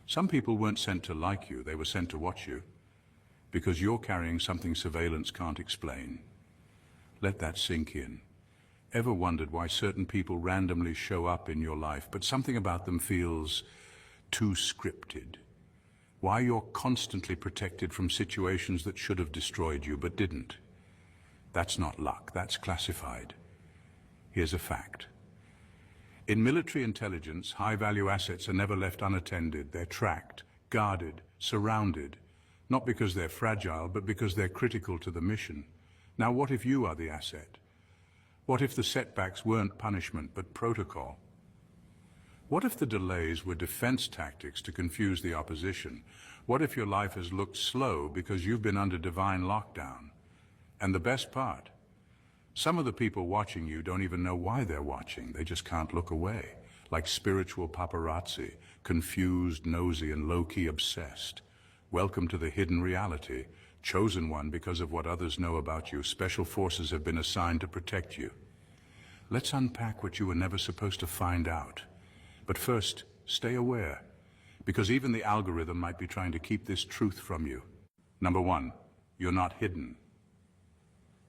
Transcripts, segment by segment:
Some people weren't sent to like you, they were sent to watch you, because you're carrying something surveillance can't explain. Let that sink in. Ever wondered why certain people randomly show up in your life, but something about them feels too scripted? Why you're constantly protected from situations that should have destroyed you but didn't? That's not luck, that's classified. Here's a fact. In military intelligence, high-value assets are never left unattended. They're tracked, guarded, surrounded, not because they're fragile, but because they're critical to the mission. Now, what if you are the asset? What if the setbacks weren't punishment, but protocol? What if the delays were defense tactics to confuse the opposition? What if your life has looked slow because you've been under divine lockdown? And the best part, some of the people watching you don't even know why they're watching. They just can't look away, like spiritual paparazzi, confused, nosy, and low-key obsessed. Welcome to the hidden reality, chosen one because of what others know about you. Special forces have been assigned to protect you. Let's unpack what you were never supposed to find out. But first, stay aware, because even the algorithm might be trying to keep this truth from you. Number one, you're not hidden.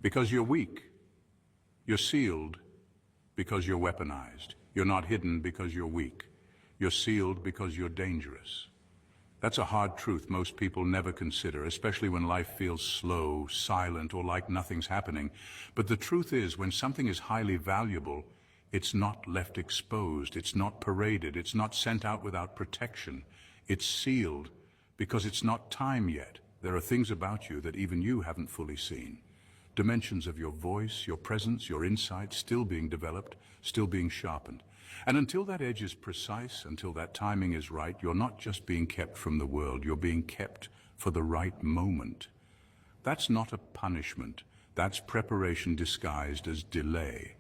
Because you're weak. You're sealed because you're weaponized. You're not hidden because you're weak. You're sealed because you're dangerous. That's a hard truth most people never consider, especially when life feels slow, silent, or like nothing's happening. But the truth is, when something is highly valuable, it's not left exposed, it's not paraded, it's not sent out without protection. It's sealed because it's not time yet. There are things about you that even you haven't fully seen. Dimensions of your voice, your presence, your insight still being developed, still being sharpened. And until that edge is precise, until that timing is right, you're not just being kept from the world, you're being kept for the right moment. That's not a punishment, that's preparation disguised as delay.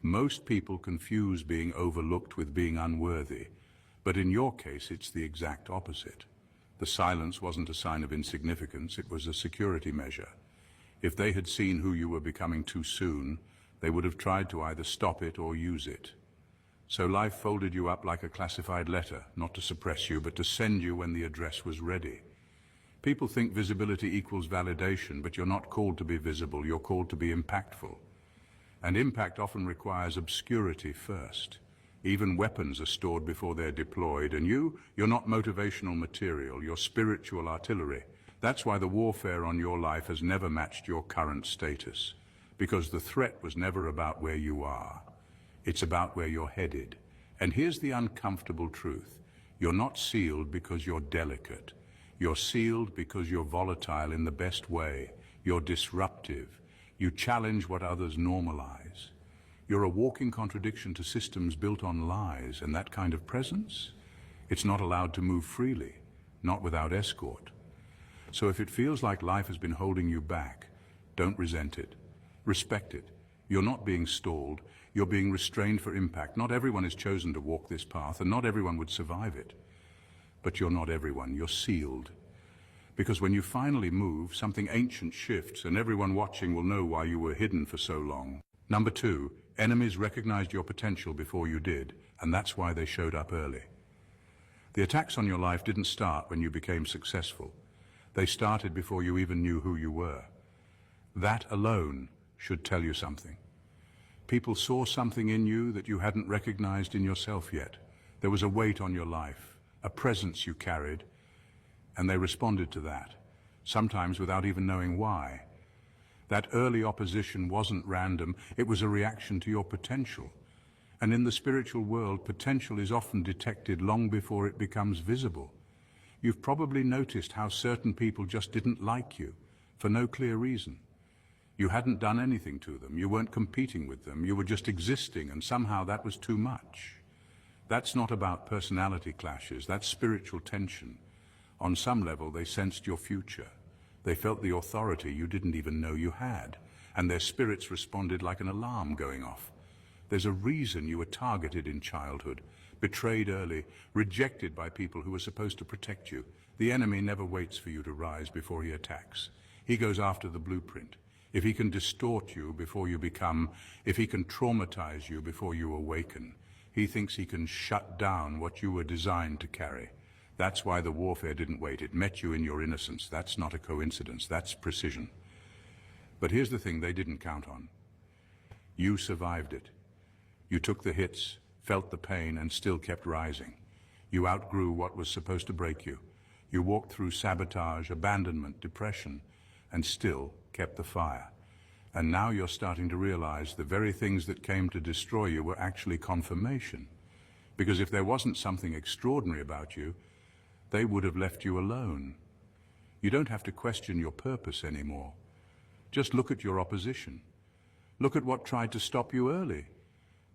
Most people confuse being overlooked with being unworthy, but in your case it's the exact opposite. The silence wasn't a sign of insignificance, it was a security measure. If they had seen who you were becoming too soon, they would have tried to either stop it or use it. So life folded you up like a classified letter, not to suppress you, but to send you when the address was ready. People think visibility equals validation, but you're not called to be visible, you're called to be impactful. And impact often requires obscurity first. Even weapons are stored before they're deployed, and you're not motivational material, you're spiritual artillery. That's why the warfare on your life has never matched your current status, because the threat was never about where you are. It's about where you're headed. And here's the uncomfortable truth. You're not sealed because you're delicate. You're sealed because you're volatile in the best way. You're disruptive. You challenge what others normalize. You're a walking contradiction to systems built on lies, and that kind of presence, it's not allowed to move freely, not without escort. So if it feels like life has been holding you back, don't resent it. Respect it. You're not being stalled. You're being restrained for impact. Not everyone is chosen to walk this path, and not everyone would survive it. But you're not everyone. You're sealed. Because when you finally move, something ancient shifts, and everyone watching will know why you were hidden for so long. Number two, enemies recognized your potential before you did, and that's why they showed up early. The attacks on your life didn't start when you became successful. They started before you even knew who you were. That alone should tell you something. People saw something in you that you hadn't recognized in yourself yet. There was a weight on your life, a presence you carried, and they responded to that, sometimes without even knowing why. That early opposition wasn't random, it was a reaction to your potential. And in the spiritual world, potential is often detected long before it becomes visible. You've probably noticed how certain people just didn't like you, for no clear reason. You hadn't done anything to them, you weren't competing with them, you were just existing, and somehow that was too much. That's not about personality clashes, that's spiritual tension. On some level, they sensed your future. They felt the authority you didn't even know you had, and their spirits responded like an alarm going off. There's a reason you were targeted in childhood, betrayed early, rejected by people who were supposed to protect you. The enemy never waits for you to rise before he attacks. He goes after the blueprint. If he can distort you before you become, if he can traumatize you before you awaken, he thinks he can shut down what you were designed to carry. That's why the warfare didn't wait. It met you in your innocence. That's not a coincidence. That's precision. But here's the thing they didn't count on. You survived it. You took the hits, felt the pain, and still kept rising. You outgrew what was supposed to break you. You walked through sabotage, abandonment, depression, and still kept the fire. And now you're starting to realize the very things that came to destroy you were actually confirmation. Because if there wasn't something extraordinary about you, they would have left you alone. You don't have to question your purpose anymore. Just look at your opposition. Look at what tried to stop you early.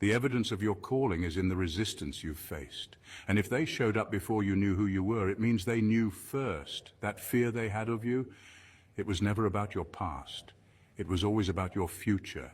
The evidence of your calling is in the resistance you've faced. And if they showed up before you knew who you were, it means they knew first. That fear they had of you, it was never about your past. It was always about your future.